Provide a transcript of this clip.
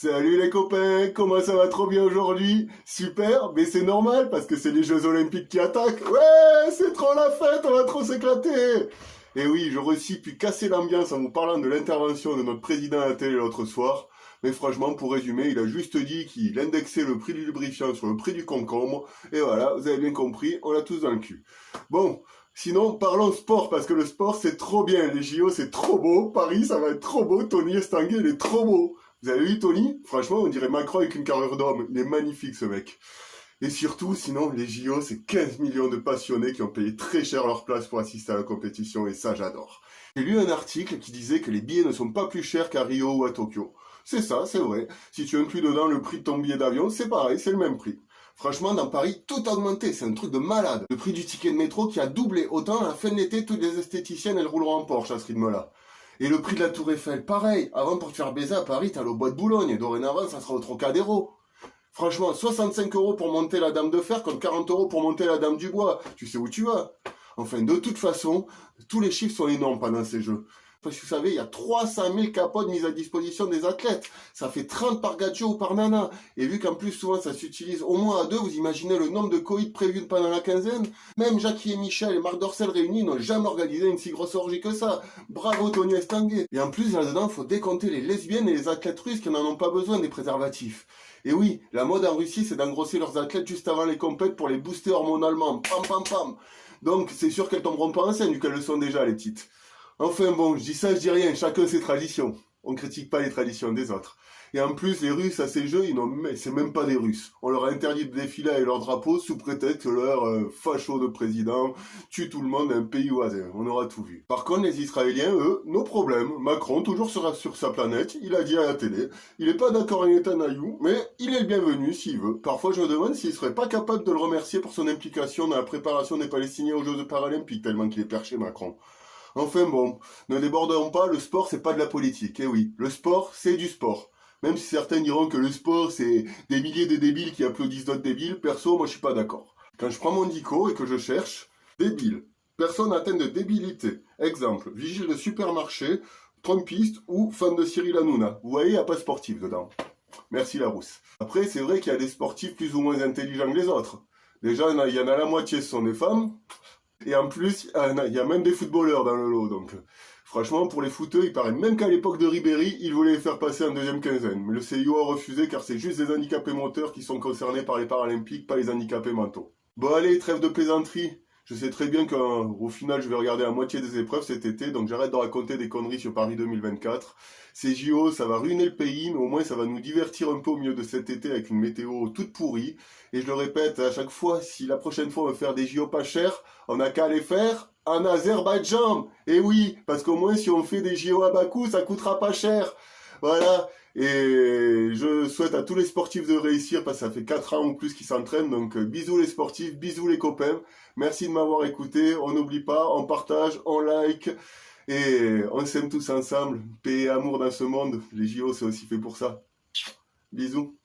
Salut les copains, comment ça va trop bien aujourd'hui? Super, mais c'est normal parce que c'est les Jeux Olympiques qui attaquent. Ouais, c'est trop la fête, on va trop s'éclater. Et oui, j'aurais aussi pu casser l'ambiance en vous parlant de l'intervention de notre président à la télé l'autre soir. Mais franchement, pour résumer, il a juste dit qu'il indexait le prix du lubrifiant sur le prix du concombre. Et voilà, vous avez bien compris, on l'a tous dans le cul. Bon, sinon, parlons sport, parce que le sport, c'est trop bien. Les JO, c'est trop beau. Paris, ça va être trop beau. Tony Estanguet, il est trop beau. Vous avez vu Tony? Franchement, on dirait Macron avec une carrure d'homme. Il est magnifique, ce mec. Et surtout, sinon, les JO, c'est 15 millions de passionnés qui ont payé très cher leur place pour assister à la compétition, et ça, j'adore. J'ai lu un article qui disait que les billets ne sont pas plus chers qu'à Rio ou à Tokyo. C'est ça, c'est vrai. Si tu inclus dedans le prix de ton billet d'avion, c'est pareil, c'est le même prix. Franchement, dans Paris, tout a augmenté, c'est un truc de malade. Le prix du ticket de métro qui a doublé. Autant, à la fin de l'été, toutes les esthéticiennes, elles rouleront en Porsche à ce rythme-là. Et le prix de la Tour Eiffel, pareil. Avant, pour te faire baiser à Paris, t'as le bois de Boulogne. Et dorénavant, ça sera au Trocadéro. Franchement, 65 euros pour monter la Dame de Fer contre 40 euros pour monter la Dame du Bois. Tu sais où tu vas. Enfin, de toute façon, tous les chiffres sont énormes pendant ces jeux. Parce que vous savez, il y a 300 000 capotes mises à disposition des athlètes. Ça fait 30 par gadget ou par nana. Et vu qu'en plus, souvent, ça s'utilise au moins à deux, vous imaginez le nombre de coïts prévus pendant la quinzaine? Même Jackie et Michel et Marc Dorcel réunis n'ont jamais organisé une si grosse orgie que ça. Bravo Tony Estanguet. Et en plus, là-dedans, faut décompter les lesbiennes et les athlètes russes qui n'en ont pas besoin des préservatifs. Et oui, la mode en Russie, c'est d'engrosser leurs athlètes juste avant les compètes pour les booster hormonalement. Pam, pam, pam. Donc, c'est sûr qu'elles tomberont pas enceintes vu qu'elles le sont déjà, les petites. Enfin bon, je dis ça, je dis rien, chacun ses traditions. On critique pas les traditions des autres. Et en plus, les Russes, à ces jeux, c'est même pas des Russes. On leur a interdit de défiler avec leur drapeau sous prétexte que leur facho de président tue tout le monde d'un pays voisin. On aura tout vu. Par contre, les Israéliens, eux, nos problèmes. Macron, toujours sur sa planète, il a dit à la télé, il est pas d'accord avec Netanyahou, mais il est le bienvenu s'il veut. Parfois, je me demande s'il serait pas capable de le remercier pour son implication dans la préparation des Palestiniens aux Jeux paralympiques, tellement qu'il est perché, Macron. Enfin bon, ne débordons pas, le sport c'est pas de la politique. Eh oui, le sport c'est du sport. Même si certains diront que le sport c'est des milliers de débiles qui applaudissent d'autres débiles, perso moi je suis pas d'accord. Quand je prends mon dico et que je cherche, débile, personne atteinte de débilité. Exemple, vigile de supermarché, trumpiste ou fan de Cyril Hanouna. Vous voyez, il n'y a pas sportif dedans. Merci Larousse. Après, c'est vrai qu'il y a des sportifs plus ou moins intelligents que les autres. Déjà, il y en a la moitié, ce sont des femmes. Et en plus, il y a même des footballeurs dans le lot. Donc, franchement, pour les footeux, il paraît même qu'à l'époque de Ribéry, ils voulaient les faire passer en deuxième quinzaine. Mais le CIO a refusé car c'est juste les handicapés moteurs qui sont concernés par les Paralympiques, pas les handicapés mentaux. Bon allez, trêve de plaisanterie. Je sais très bien qu'au final, je vais regarder la moitié des épreuves cet été, donc j'arrête de raconter des conneries sur Paris 2024. Ces JO, ça va ruiner le pays, mais au moins ça va nous divertir un peu au milieu de cet été avec une météo toute pourrie. Et je le répète à chaque fois, si la prochaine fois on veut faire des JO pas chers, on n'a qu'à les faire en Azerbaïdjan. Et oui, parce qu'au moins si on fait des JO à Bakou, ça coûtera pas cher. Voilà. Et je souhaite à tous les sportifs de réussir parce que ça fait 4 ans ou plus qu'ils s'entraînent. Donc bisous les sportifs, bisous les copains. Merci de m'avoir écouté. On n'oublie pas, on partage, on like et on s'aime tous ensemble. Paix et amour dans ce monde. Les JO c'est aussi fait pour ça. Bisous.